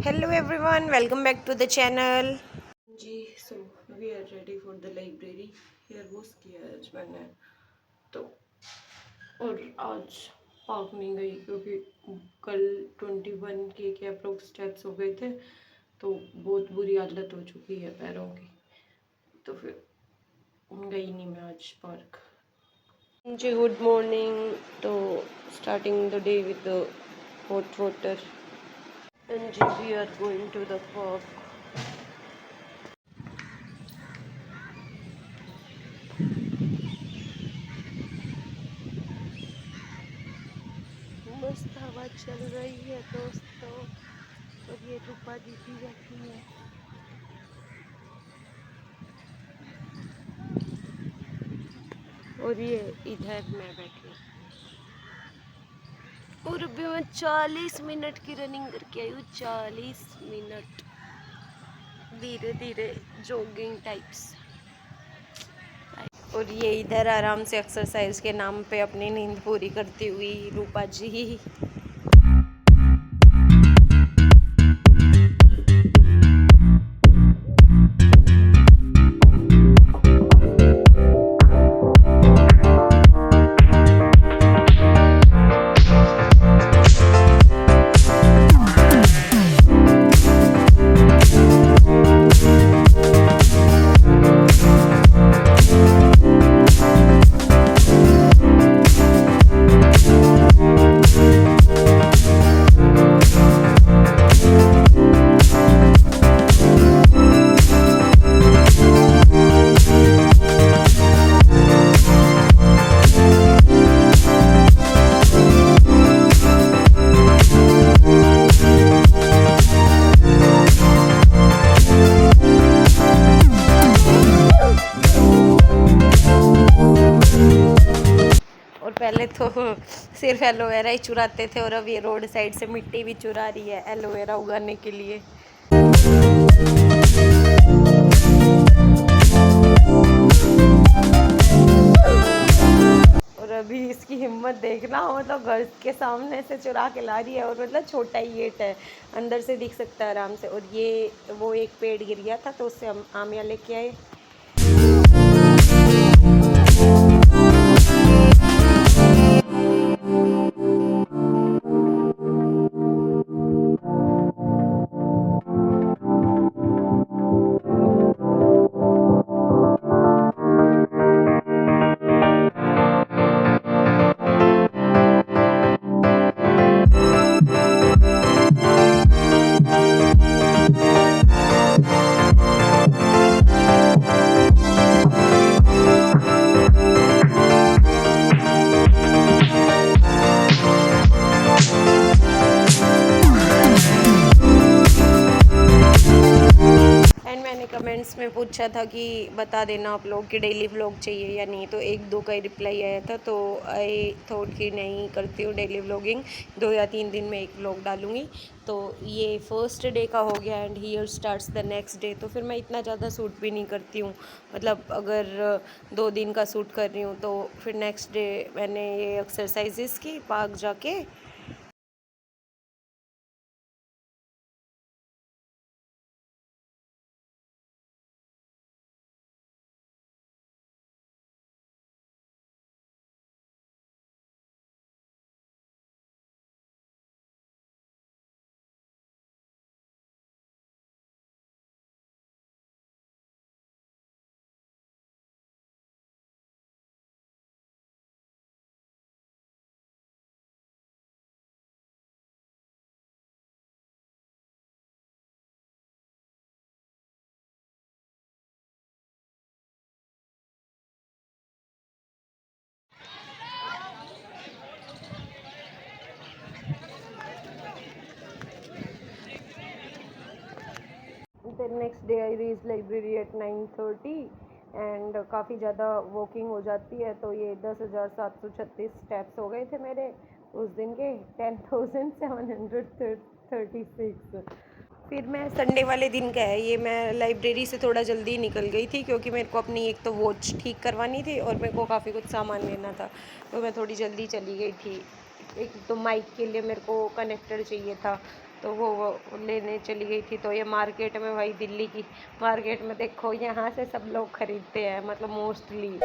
Hello everyone, welcome back to the channel. जी so we are ready for the library. Hair wash किया है आज मैंने तो। और आज पार्क नहीं गई क्योंकि कल 21 के अप्रोक्स स्टेप्स हो गए थे, तो बहुत बुरी हालत हो चुकी है पैरों की, तो फिर गई नहीं मैं आज पार्क। जी गुड मॉर्निंग। तो starting the day with the hot water and we are going to the park. मस्त हवा चल रही है दोस्तों, और ये रूपा दीदी बैठी है और ये इधर मैं बैठी हूँ। और अभी मैं 40 मिनट की रनिंग करके आई हूँ। 40 मिनट धीरे धीरे जॉगिंग टाइप्स। और ये इधर आराम से एक्सरसाइज के नाम पे अपनी नींद पूरी करती हुई रूपा जी। पहले तो सिर्फ एलोवेरा ही चुराते थे और अब ये रोड साइड से मिट्टी भी चुरा रही है एलोवेरा उगाने के लिए। और अभी इसकी हिम्मत देखना हो तो घर के सामने से चुरा के ला रही है, और मतलब छोटा ही गेट है, अंदर से दिख सकता है आराम से। और ये वो एक पेड़ गिर गया था तो उससे हम आमिया लेके आए। कमेंट्स में पूछा था कि बता देना आप लोग कि डेली व्लॉग चाहिए या नहीं, तो एक दो का ही रिप्लाई आया था। तो आई थॉट कि नहीं करती हूँ डेली व्लॉगिंग, 2 या 3 दिन में एक व्लॉग डालूँगी। तो ये फर्स्ट डे का हो गया and here starts the next day. तो फिर मैं इतना ज़्यादा शूट भी नहीं करती हूँ, मतलब अगर 2 दिन का शूट कर रही हूँ तो फिर नेक्स्ट डे मैंने ये एक्सरसाइजेस की पार्क जाके। फिर next day I reach library at 9:30 and काफ़ी ज़्यादा वॉकिंग हो जाती है। तो ये 10,736 स्टेप्स हो गए थे मेरे उस दिन के, 10,736। फिर मैं संडे वाले दिन का है ये, मैं लाइब्रेरी से थोड़ा जल्दी निकल गई थी क्योंकि मेरे को अपनी एक तो वॉच ठीक करवानी थी और मेरे को काफ़ी कुछ सामान लेना था, तो मैं थोड़ी जल्दी चली गई थी। एक तो माइक के लिए मेरे को कनेक्टर चाहिए था, तो वो लेने चली गई थी। तो ये मार्केट में, भाई दिल्ली की मार्केट में देखो, यहाँ से सब लोग खरीदते हैं, मतलब मोस्टली।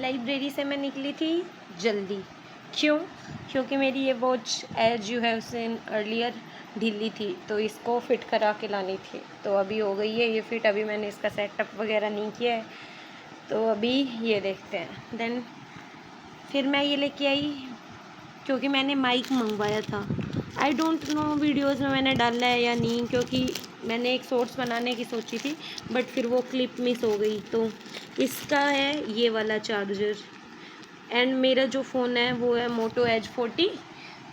लाइब्रेरी से मैं निकली थी जल्दी। क्यों? क्योंकि मेरी ये watch as you have seen earlier ढीली थी, तो इसको फिट करा के लानी थी। तो अभी हो गई है ये फिट। अभी मैंने इसका सेटअप वगैरह नहीं किया है, तो अभी ये देखते हैं। देन फिर मैं ये लेके आई क्योंकि मैंने माइक मंगवाया था। आई डोंट नो वीडियोज़ में मैंने डाला है या नहीं, क्योंकि मैंने एक शॉर्ट्स बनाने की सोची थी, बट फिर वो क्लिप मिस हो गई। तो इसका है ये वाला चार्जर, एंड मेरा जो फ़ोन है वो है मोटो एज 40,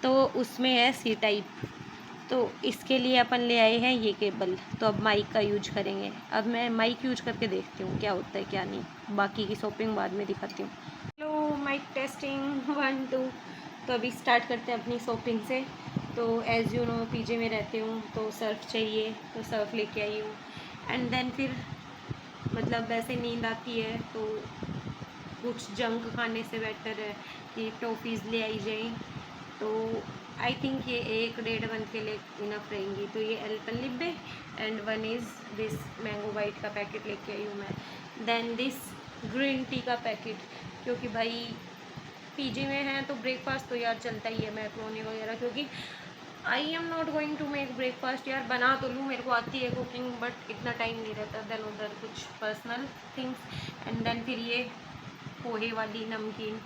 तो उसमें है सी टाइप। तो इसके लिए अपन ले आए हैं ये केबल। तो अब माइक का यूज करेंगे। अब मैं माइक यूज करके देखती हूँ क्या होता है क्या नहीं। बाकी की शॉपिंग बाद में दिखाती हूँ। Hello, mike testing 1 2। तो अभी स्टार्ट करते हैं अपनी शॉपिंग से। तो एज़ यू नो पीजे में रहती हूँ, तो सर्फ़ चाहिए, तो सर्फ़ लेके आई हूँ। एंड देन फिर मतलब वैसे नींद आती है तो कुछ जंक खाने से बेटर है कि टॉफ़ीज़ ले आई जाए। तो आई थिंक ये 1 1.5 मंथ के लिए इनफ रहेंगी। तो ये Alpenliebe and one is this mango bite का पैकेट लेके आई हूँ मैं। देन दिस ग्रीन टी का पैकेट, क्योंकि भाई पीजी में है तो ब्रेकफास्ट तो यार चलता ही है, मैक्रोनी वगैरह। क्योंकि I am not going to make breakfast, यार बना तो लूँ, मेरे को आती है कुकिंग, बट इतना टाइम नहीं रहता। देन उधर कुछ पर्सनल थिंग्स। एंड देन फिर ये पोहे वाली नमकीन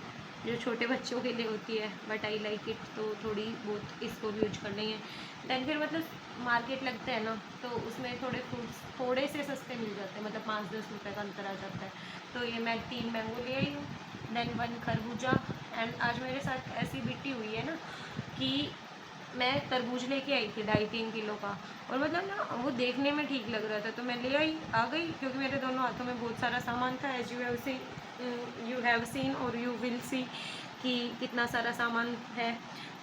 जो छोटे बच्चों के लिए होती है, बट आई लाइक इट, तो थोड़ी बहुत इसको भी यूज करनी है। देन फिर मतलब मार्केट लगता है ना, तो उसमें थोड़े फ्रूट्स थोड़े से सस्ते मिल जाते हैं, मतलब 5-10 रुपये का अंतर आ जाता है। तो ये मैं 3 मैंगो ले आई हूँ, देन 1 खरबूजा। एंड आज मेरे साथ ऐसी बिट्टी हुई है ना कि मैं तरबूज लेके आई थी 2.5-3 किलो का, और मतलब ना वो देखने में ठीक लग रहा था, तो मैं ले आई, आ गई, क्योंकि मेरे दोनों हाथों में बहुत सारा सामान था। एज यू हैव सीन और यू विल सी कि कितना सारा सामान है।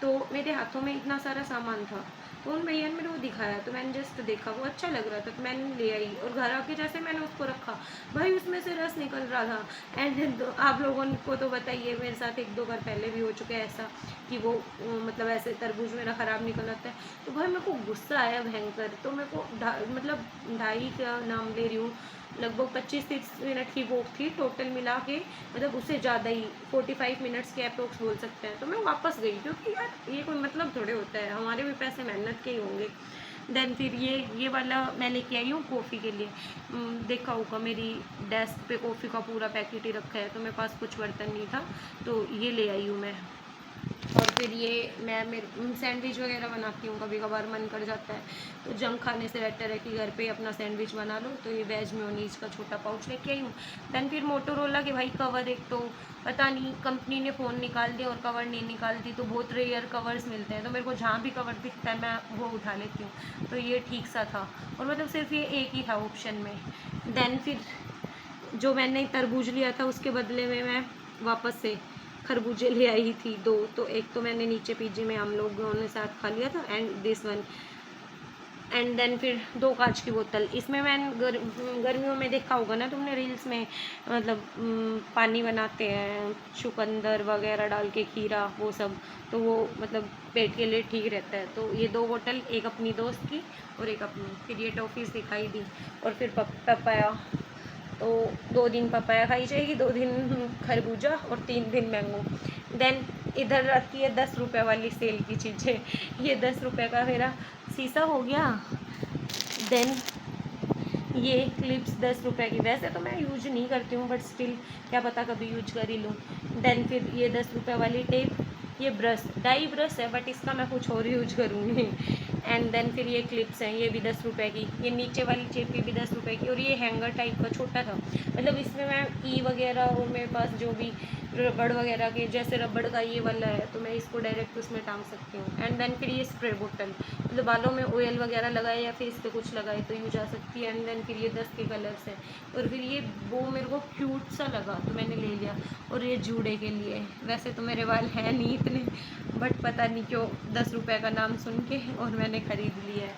तो मेरे हाथों में इतना सारा सामान था, तो उन भैया ने मेरे को दिखाया, तो मैंने जस्ट देखा, वो अच्छा लग रहा था, तो मैंने ले आई। और घर आके जैसे मैंने उसको रखा, भाई उसमें से रस निकल रहा था। एंड आप लोगों को तो बताइए, मेरे साथ 1-2 बार पहले भी हो चुका है ऐसा कि वो मतलब ऐसे तरबूज मेरा ख़राब निकल आता है। तो भाई मेरे को गुस्सा आया भयंकर। तो मेरे को मतलब 2.5 का नाम ले रही हूँ, लगभग 25-30 मिनट की वॉक थी टोटल मिला के, मतलब उससे ज़्यादा ही 45 मिनट्स के अप्रोक्स बोल सकते हैं। तो मैं वापस गई, क्योंकि यार ये कोई मतलब थोड़े होता है, हमारे भी पैसे मेहनत के ही होंगे। देन फिर ये वाला मैं लेके आई हूँ कॉफ़ी के लिए। देखा होगा मेरी डेस्क पे कॉफ़ी का पूरा पैकेट ही रखा है, तो मेरे पास कुछ बर्तन नहीं था, तो ये ले आई हूँ मैं। और फिर ये मैं मेरे सैंडविच वगैरह बनाती हूँ, कभी कभार मन कर जाता है, तो जंक खाने से बेटर है कि घर पे अपना सैंडविच बना लो। तो ये वेज मेयोनीज का छोटा पाउच लेके आई हूँ। दैन फिर मोटोरोला के भाई कवर, एक तो पता नहीं कंपनी ने फ़ोन निकाल दिया और कवर नहीं निकाल दी, तो बहुत रेयर कवर्स मिलते हैं, तो मेरे को जहाँ भी कवर दिखता है मैं वो उठा लेती हूँ। तो ये ठीक सा था, और मतलब सिर्फ ये एक ही था ऑप्शन में। दैन फिर जो मैंने तरबूज लिया था उसके बदले में मैं वापस से खरबूजे ले आई थी 2। तो एक तो मैंने नीचे पीजी में हम लोगों ने साथ खा लिया था, and this one and then फिर 2 कांच की बोतल। इसमें मैंने गर्मियों में देखा होगा ना तुमने रील्स में, मतलब पानी बनाते हैं चुकंदर वगैरह डाल के, खीरा वो सब, तो वो मतलब पेट के लिए ठीक रहता है। तो ये 2 बोतल, एक अपनी दोस्त की और एक अपनी। फिर ये टॉफ़ीज़ दिखाई दी, और फिर पपाया, तो 2 दिन पपाया खाई जाएगी, 2 दिन खरबूजा और 3 दिन मैंगो। देन इधर रखी है 10 रुपये वाली सेल की चीज़ें। ये 10 रुपये का मेरा शीशा हो गया। देन ये क्लिप्स 10 रुपये की, वैसे तो मैं यूज नहीं करती हूँ बट स्टिल क्या पता कभी यूज कर ही लूँ। देन फिर ये 10 रुपये वाली टेप, ये ब्रश, डाई ब्रश है बट इसका मैं कुछ और यूज करूँगी। एंड देन फिर ये क्लिप्स हैं, ये भी 10 रुपये की। ये नीचे वाली चेपी भी 10 रुपये की, और ये हैंगर टाइप का छोटा था, मतलब इसमें मैं की वगैरह और मेरे पास जो भी रबड़ वगैरह के, जैसे रबड़ का ये वाला है तो मैं इसको डायरेक्ट उसमें टांग सकती हूँ। एंड देन फिर ये स्प्रे बोतल, मतलब बालों में ऑयल वगैरह लगाए या फिर इस पर कुछ लगाए तो यूज आ सकती है। एंड देन फिर ये 10 के कलर्स हैं, और फिर ये वो मेरे को क्यूट सा लगा तो मैंने ले लिया। और ये जूड़े के लिए, वैसे तो मेरे बाल हैं नहीं इतने, बट पता नहीं क्यों 10 रुपये का नाम सुन के और मैंने ख़रीद लिया है।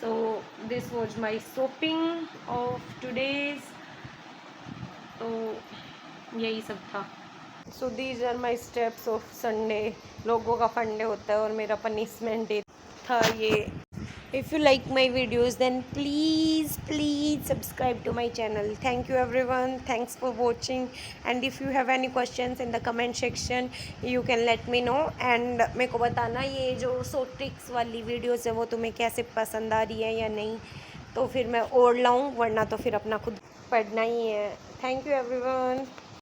So this was my shopping of today's, तो यही सब था। So these are my steps of Sunday. लोगों का फंडे होता है और मेरा पनिशमेंट डे था ये। If you like my videos then please subscribe to my channel. Thank you everyone, thanks for watching, and if you have any questions in the comment section you can let me know. And मेरे को बताना ये जो सो tricks वाली videos है वो तुम्हें कैसे पसंद आ रही है या नहीं, तो फिर मैं और लाऊं, वरना तो फिर अपना खुद पढ़ना ही है। Thank you everyone.